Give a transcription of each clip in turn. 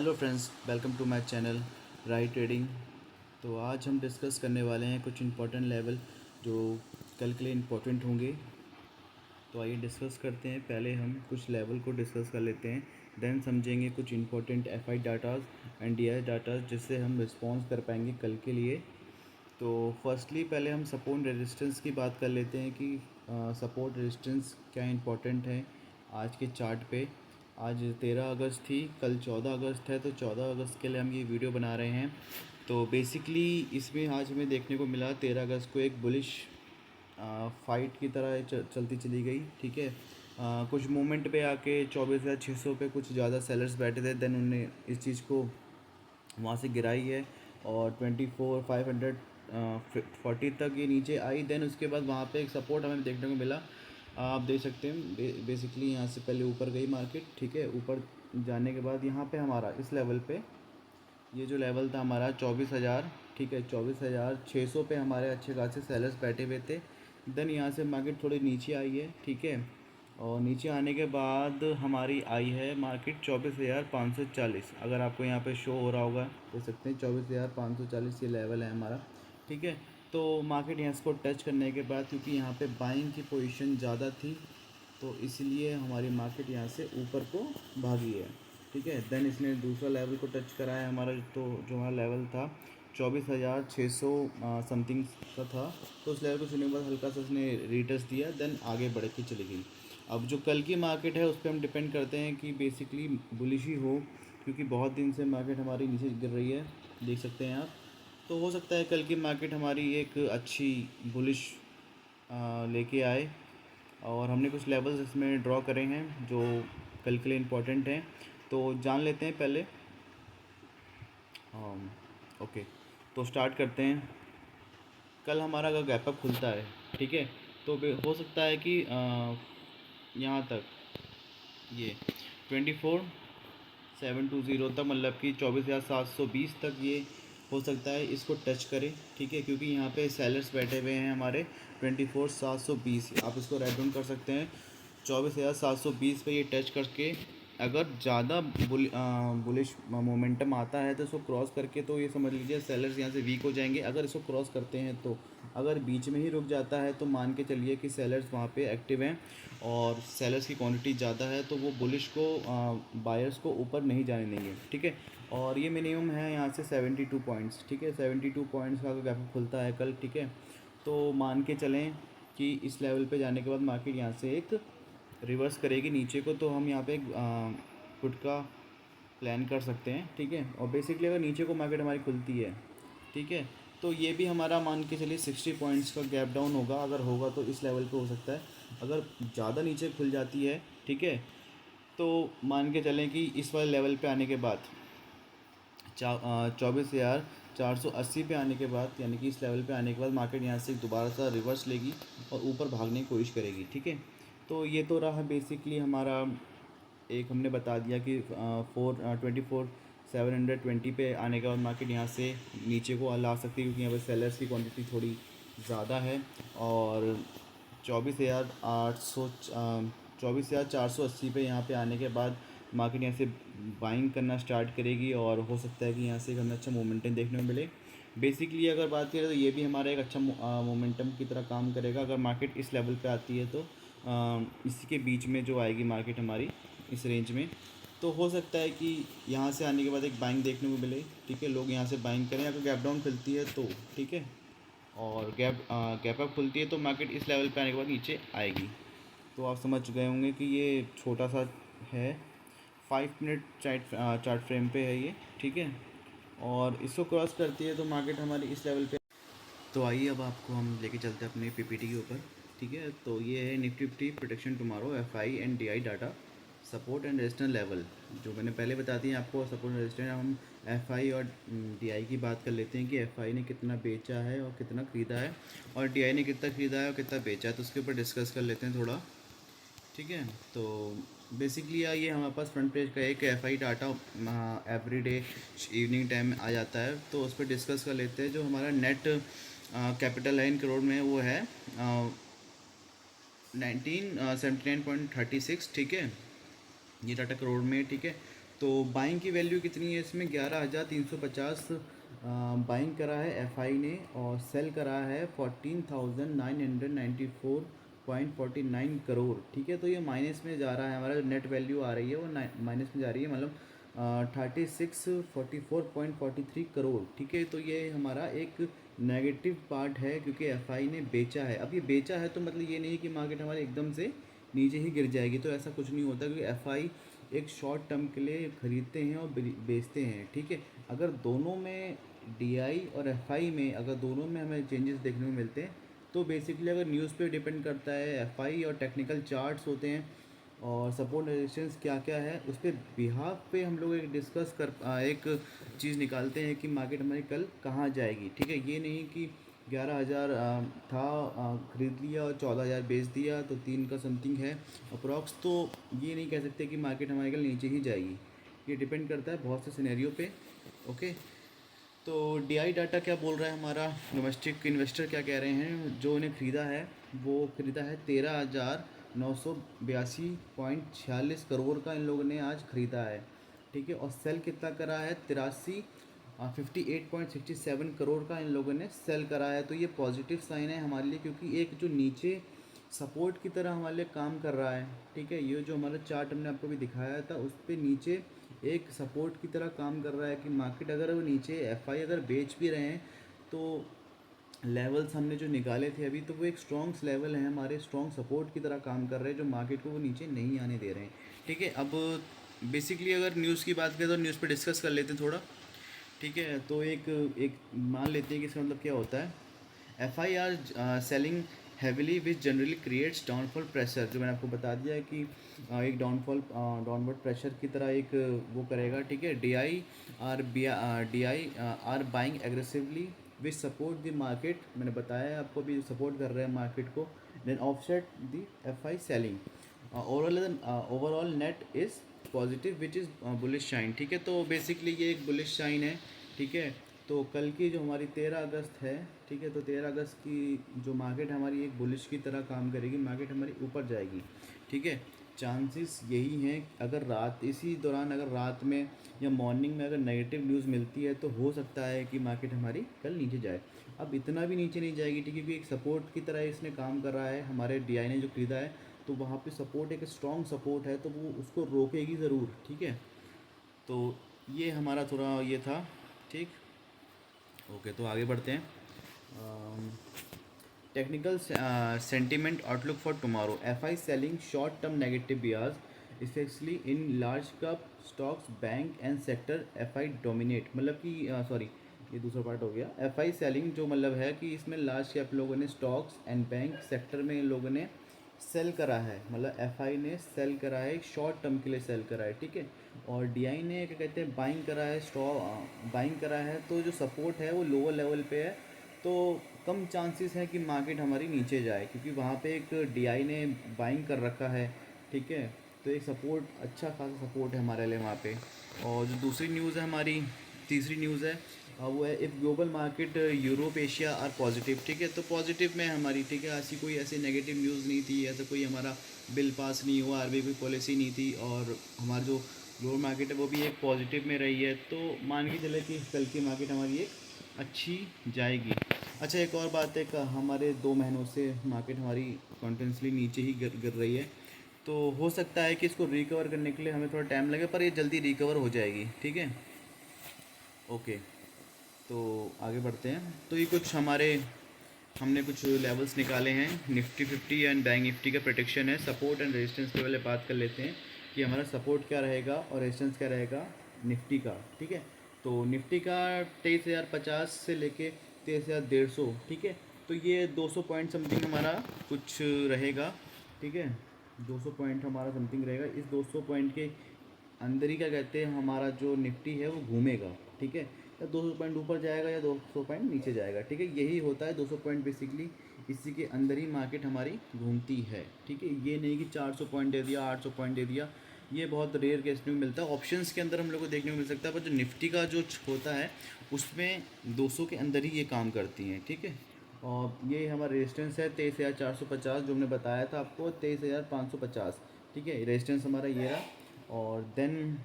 Hello friends, welcome to my channel right trading. तो आज हम डिस्कस करने वाले हैं कुछ इंपॉर्टेंट लेवल जो कल के लिए इम्पोर्टेंट होंगे। तो आइए डिस्कस करते हैं। पहले हम कुछ लेवल को डिस्कस कर लेते हैं, देन समझेंगे कुछ important FI datas and DI datas जिससे हम रिस्पॉन्स कर पाएंगे कल के लिए। तो फर्स्टली पहले हम सपोर्ट रेजिस्टेंस की बात कर लेते हैं कि सपोर्ट रेजिस्टेंस क्या इंपॉर्टेंट है आज के चार्ट पे। आज 13 अगस्त थी, कल 14 अगस्त है, तो 14 अगस्त के लिए हम ये वीडियो बना रहे हैं। तो बेसिकली इसमें आज हमें देखने को मिला 13 अगस्त को एक बुलिश फाइट की तरह चलती चली गई। ठीक है, कुछ मोमेंट पे आके 24,600 पे कुछ ज़्यादा सेलर्स बैठे थे, देन उन्होंने इस चीज़ को वहाँ से गिराई है और 24,540 तक ये नीचे आई। देन उसके बाद वहाँ पे एक सपोर्ट हमें देखने को मिला। आप देख सकते हैं बेसिकली यहाँ से पहले ऊपर गई मार्केट। ठीक है, ऊपर जाने के बाद यहाँ पे हमारा इस लेवल पे ये जो लेवल था हमारा 24,000, ठीक है, 24,600 पे हमारे अच्छे खासे सेलर्स बैठे हुए थे। देन यहाँ से मार्केट थोड़ी नीचे आई है। ठीक है, और नीचे आने के बाद हमारी आई है मार्केट 24,540। अगर आपको यहाँ पे शो हो रहा होगा, देख सकते हैं 24,540 ये लेवल है हमारा। ठीक है, तो मार्केट यहाँ इसको टच करने के बाद, क्योंकि यहाँ पे बाइंग की पोजीशन ज़्यादा थी, तो इसलिए हमारी मार्केट यहाँ से ऊपर को भागी है। ठीक है, देन इसने दूसरा लेवल को टच करा है हमारा, तो जो हमारा लेवल था 24,600 समथिंग का था, तो उस लेवल को छूने के बाद हल्का सा उसने रीटच दिया, देन आगे बढ़ के चली गई। अब जो कल की मार्केट है उस पर हम डिपेंड करते हैं कि बेसिकली बुलिश ही हो, क्योंकि बहुत दिन से मार्केट हमारी नीचे गिर रही है, देख सकते हैं आप। तो हो सकता है कल की मार्केट हमारी एक अच्छी बुलिश लेके आए, और हमने कुछ लेवल्स इसमें ड्रॉ करे हैं जो कल के लिए इम्पोर्टेंट हैं। तो जान लेते हैं पहले। ओके, तो स्टार्ट करते हैं। कल हमारा अगर गैप अप खुलता है, ठीक है, तो हो सकता है कि यहाँ तक ये 24,720 तक, मतलब कि 24,720 तक ये हो सकता है इसको टच करे। ठीक है, क्योंकि यहाँ पे सेलर्स बैठे हुए हैं हमारे 24,720, आप इसको राइट डाउन कर सकते हैं। 24,720 पे ये टच करके अगर ज़्यादा बुलिश मोमेंटम आता है तो इसको क्रॉस करके, तो ये समझ लीजिए सेलर्स यहाँ से वीक हो जाएंगे अगर इसको क्रॉस करते हैं तो। अगर बीच में ही रुक जाता है तो मान के चलिए कि सेलर्स वहाँ पे एक्टिव हैं और सेलर्स की क्वांटिटी ज़्यादा है, तो वो बुलिश को बायर्स को ऊपर नहीं जाने देंगे। ठीक है, और ये मिनिमम है यहाँ से 72 पॉइंट्स। ठीक है, 72 पॉइंट्स का अगर गैप खुलता है कल, ठीक है, तो मान के चलें कि इस लेवल पे जाने के बाद मार्केट यहाँ से एक रिवर्स करेगी नीचे को, तो हम यहाँ पे पुट का प्लान कर सकते हैं। ठीक है, और बेसिकली अगर नीचे को मार्केट हमारी खुलती है, ठीक है, तो ये भी हमारा मान के चलिए 60 पॉइंट्स का गैप डाउन होगा। अगर होगा तो इस लेवल पे हो सकता है। अगर ज़्यादा नीचे खुल जाती है, ठीक है, तो मान के चलें कि इस वाले लेवल पे आने के बाद 24,480 पे आने के बाद, यानी कि इस लेवल पे आने के बाद मार्केट यहाँ से दोबारा सा रिवर्स लेगी और ऊपर भागने की कोशिश करेगी। ठीक है, तो ये तो रहा बेसिकली हमारा, एक हमने बता दिया कि 24,720 पे आने के बाद मार्केट यहाँ से नीचे को ला सकती है, क्योंकि यहाँ पर सेलर्स की क्वांटिटी थोड़ी ज़्यादा है। और 24,480 पे यहाँ पे आने के बाद मार्केट यहाँ से बाइंग करना स्टार्ट करेगी, और हो सकता है कि यहाँ से एक हमें अच्छा मोमेंटम देखने को मिले। बेसिकली अगर बात करें तो ये भी हमारा एक अच्छा मोमेंटम की तरह काम करेगा अगर मार्केट इस लेवल पे आती है, तो इसी के बीच में जो आएगी मार्केट हमारी इस रेंज में, तो हो सकता है कि यहाँ से आने के बाद एक बाइंग देखने को मिले। ठीक है, लोग यहाँ से बाइंग करें अगर गैप डाउन खुलती है तो। ठीक है, और गैप अप खुलती है तो मार्केट इस लेवल पे आने के बाद नीचे आएगी। तो आप समझ गए होंगे कि ये छोटा सा है, 5 मिनट चार्ट फ्रेम पे है ये। ठीक है, और इसको क्रॉस करती है तो मार्केट हमारी इस लेवल पे। तो आइए अब आपको हम लेके चलते हैं अपने पीपीटी के ऊपर। ठीक है, तो ये है Nifty fifty protection tomorrow FI and DI data support and resistance level, जो मैंने पहले बता दी आपको सपोर्ट एंड रेजिस्टेंस। हम एफआई और डीआई की बात कर लेते हैं कि एफआई ने कितना बेचा है और कितना ख़रीदा है, और डीआई ने कितना ख़रीदा है और कितना बेचा है, तो उसके ऊपर डिस्कस कर लेते हैं थोड़ा। ठीक है, तो बेसिकली ये हमारे पास फ्रंट पेज का एक FI data every day evening time आ जाता है, तो उस पर डिस्कस कर लेते हैं। जो हमारा नेट कैपिटल है इन करोड़ में, वो है 1979.36। ठीक है, ये डाटा करोड़ में। ठीक है, तो बाइंग की वैल्यू कितनी है इसमें, 11,350 बाइंग करा है एफआई ने, और सेल करा है 14,994.49 करोड़। ठीक है, तो ये माइनस में जा रहा है, हमारा जो नेट वैल्यू आ रही है वो माइनस में जा रही है, मतलब 3644.43 करोड़। ठीक है, तो ये हमारा एक नेगेटिव पार्ट है क्योंकि एफआई ने बेचा है। अब ये बेचा है तो मतलब ये नहीं कि मार्केट हमारे एकदम से नीचे ही गिर जाएगी, तो ऐसा कुछ नहीं होता, क्योंकि एफआई एक शॉर्ट टर्म के लिए खरीदते हैं और बेचते हैं। ठीक है, अगर दोनों में डीआई और एफआई में अगर दोनों में हमें चेंजेस देखने को मिलते हैं, तो बेसिकली अगर न्यूज़ पे डिपेंड करता है, एफआई और टेक्निकल चार्ट्स होते हैं और सपोर्ट रेजिस्टेंस क्या क्या है, उस पर बिहाफ पे हम लोग एक डिस्कस कर एक चीज़ निकालते हैं कि मार्केट हमारी कल कहाँ जाएगी। ठीक है, ये नहीं कि 11,000 था, खरीद लिया और 14,000 बेच दिया, तो 3 का समथिंग है अप्रॉक्स, तो ये नहीं कह सकते कि मार्केट हमारे कल नीचे ही जाएगी। ये डिपेंड करता है बहुत से सिनेरियो पे। ओके, तो डीआई डाटा क्या बोल रहा है, हमारा डोमेस्टिक इन्वेस्टर क्या कह रहे हैं, जो उन्हें ख़रीदा है वो ख़रीदा है 13,982.46 करोड़ का इन लोगों ने आज ख़रीदा है। ठीक है, और सेल कितना करा है, 58.67 करोड़ का इन लोगों ने सेल करा है। तो ये पॉजिटिव साइन है हमारे लिए, क्योंकि एक जो नीचे सपोर्ट की तरह हमारे लिए काम कर रहा है। ठीक है, ये जो हमारा चार्ट हमने आपको भी दिखाया था, उस पर नीचे एक सपोर्ट की तरह काम कर रहा है कि मार्केट अगर वो नीचे एफआई अगर बेच भी रहे हैं, तो लेवल्स हमने जो निकाले थे अभी, तो वो एक स्ट्रॉन्ग लेवल है हमारे, स्ट्रॉन्ग सपोर्ट की तरह काम कर रहे हैं, जो मार्केट को वो नीचे नहीं आने दे रहे हैं। ठीक है, अब बेसिकली अगर न्यूज़ की बात करें तो न्यूज़ पे डिस्कस कर लेते हैं थोड़ा। ठीक है, तो एक एक मान लेते हैं कि इसका मतलब क्या होता है, F I R selling heavily which generally creates downfall pressure, जो मैंने आपको बता दिया है कि एक डाउनवर्ड प्रेशर की तरह एक वो करेगा। ठीक है, D I R buying aggressively which support the market, मैंने बताया है आपको भी, सपोर्ट कर रहे हैं मार्केट को, then offset the F I selling, overall net is positive which is bullish shine. ठीक है, तो बेसिकली ये एक बुलिश शाइन है। ठीक है, तो कल की जो हमारी 13 अगस्त है, ठीक है, तो 13 अगस्त की जो मार्केट हमारी एक बुलिश की तरह काम करेगी, मार्केट हमारी ऊपर जाएगी। ठीक है, चांसेस यही हैं, अगर रात इसी दौरान अगर रात में या मॉर्निंग में अगर नेगेटिव न्यूज़ मिलती है, तो हो सकता है कि मार्केट हमारी कल नीचे जाए। अब इतना भी नीचे नहीं जाएगी, ठीक है, क्योंकि एक सपोर्ट की तरह इसने काम कर रहा है, हमारे डीआई ने जो खरीदा है, तो वहाँ पे सपोर्ट एक स्ट्रॉन्ग सपोर्ट है, तो वो उसको रोकेगी ज़रूर। ठीक है, तो ये हमारा थोड़ा ये था। ठीक, ओके, तो आगे बढ़ते हैं। Technical sentiment outlook for tomorrow, F I selling short term negative bias specially in large cap stocks bank and sector, F I dominate, मतलब कि सॉरी, ये दूसरा पार्ट हो गया। एफ आई सेलिंग जो मतलब है कि इसमें लार्ज कैप लोगों ने स्टॉक्स एंड बैंक सेक्टर में इन लोगों ने सेल करा है, मतलब एफ आई ने सेल करा है, शॉर्ट टर्म के लिए सेल करा है। ठीक है, और डी आई ने क्या कहते हैं, बाइंग करा है, बाइंग करा है, तो जो सपोर्ट है वो लोअर लेवल पे है, तो कम चांसेस है कि मार्केट हमारी नीचे जाए, क्योंकि वहाँ पे एक डीआई ने बाइंग कर रखा है। ठीक है, तो एक सपोर्ट, अच्छा खासा सपोर्ट है हमारे लिए वहाँ पे। और जो दूसरी न्यूज़ है हमारी, तीसरी न्यूज़ है, वो है if global market Europe Asia are positive. ठीक है, तो पॉजिटिव में हमारी, ठीक है, ऐसी कोई ऐसी नेगेटिव न्यूज़ नहीं थी, ऐसा कोई हमारा बिल पास नहीं हुआ, आरबीआई कोई पॉलिसी नहीं थी, और हमारा जो ग्लोबल मार्केट है वो भी एक पॉजिटिव में रही है, तो मान के चले कि कल की मार्केट हमारी एक अच्छी जाएगी। अच्छा, एक और बात है, हमारे 2 महीनों से मार्केट हमारी कॉन्टिन्यूसली नीचे ही गिर रही है, तो हो सकता है कि इसको रिकवर करने के लिए हमें थोड़ा टाइम लगे, पर ये जल्दी रिकवर हो जाएगी। ठीक है, ओके, तो आगे बढ़ते हैं। तो ये कुछ हमारे, हमने कुछ लेवल्स निकाले हैं, निफ्टी 50 एंड बैंक निफ्टी का प्रोटेक्शन है, सपोर्ट एंड रेजिस्टेंस लेवल बात कर लेते हैं कि हमारा सपोर्ट क्या रहेगा और रेजिस्टेंस क्या रहेगा निफ्टी का। ठीक है, तो निफ्टी का 23,050 से लेके 23,150। ठीक है, तो ये 200 पॉइंट समथिंग हमारा कुछ रहेगा। ठीक है, 200 पॉइंट हमारा समथिंग रहेगा, इस 200 पॉइंट के अंदर ही क्या कहते हैं, हमारा जो निफ्टी है वो घूमेगा। ठीक है, या 200 पॉइंट ऊपर जाएगा या 200 पॉइंट नीचे जाएगा। ठीक है, यही होता है 200 पॉइंट बेसिकली, इसी के अंदर ही मार्केट हमारी घूमती है। ठीक है, ये नहीं कि 400 पॉइंट दे दिया, 800 पॉइंट दे दिया, ये बहुत रेयर केस में मिलता है। ऑप्शंस के अंदर हम लोग को देखने को मिल सकता है, पर जो निफ्टी का जो होता है उसमें 200 के अंदर ही ये काम करती हैं। ठीक है, और ये हमारा रेजिस्टेंस है 23,450, जो हमने बताया था आपको 23,550। ठीक है, रेजिस्टेंस हमारा ये रहा, और देन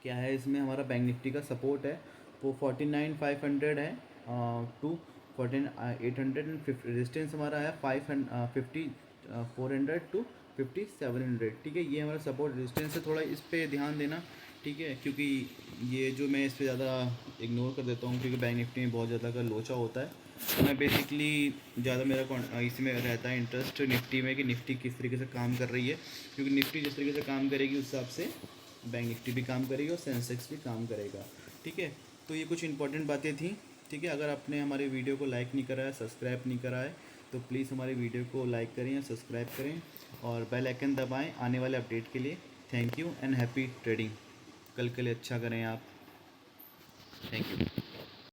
क्या है इसमें हमारा बैंक निफ्टी का सपोर्ट है वो 49,500 है टू 14,800 एंड रेजिस्टेंस हमारा है 400 टू 5,700। ठीक है, ये हमारा सपोर्ट रेजिस्टेंस है, थोड़ा इस पे ध्यान देना। ठीक है, क्योंकि ये जो मैं इस पे ज़्यादा इग्नोर कर देता हूँ क्योंकि बैंक निफ्टी में बहुत ज़्यादा का लोचा होता है। तो मैं बेसिकली ज़्यादा मेरा इसमें रहता है इंटरेस्ट निफ्टी में कि निफ्टी किस तरीके से काम कर रही है, क्योंकि निफ्टी जिस तरीके से काम करेगी उस हिसाब से बैंक निफ्टी भी काम करेगी और सेंसेक्स भी काम करेगा। ठीक है, तो ये कुछ इंपॉर्टेंट बातें थी। ठीक है, अगर आपने हमारे वीडियो को लाइक नहीं करा है, सब्सक्राइब नहीं करा है, तो प्लीज़ हमारे वीडियो को लाइक करें या सब्सक्राइब करें और बेल आइकन दबाएं आने वाले अपडेट के लिए। Thank you and happy trading. कल के लिए अच्छा करें आप। Thank you.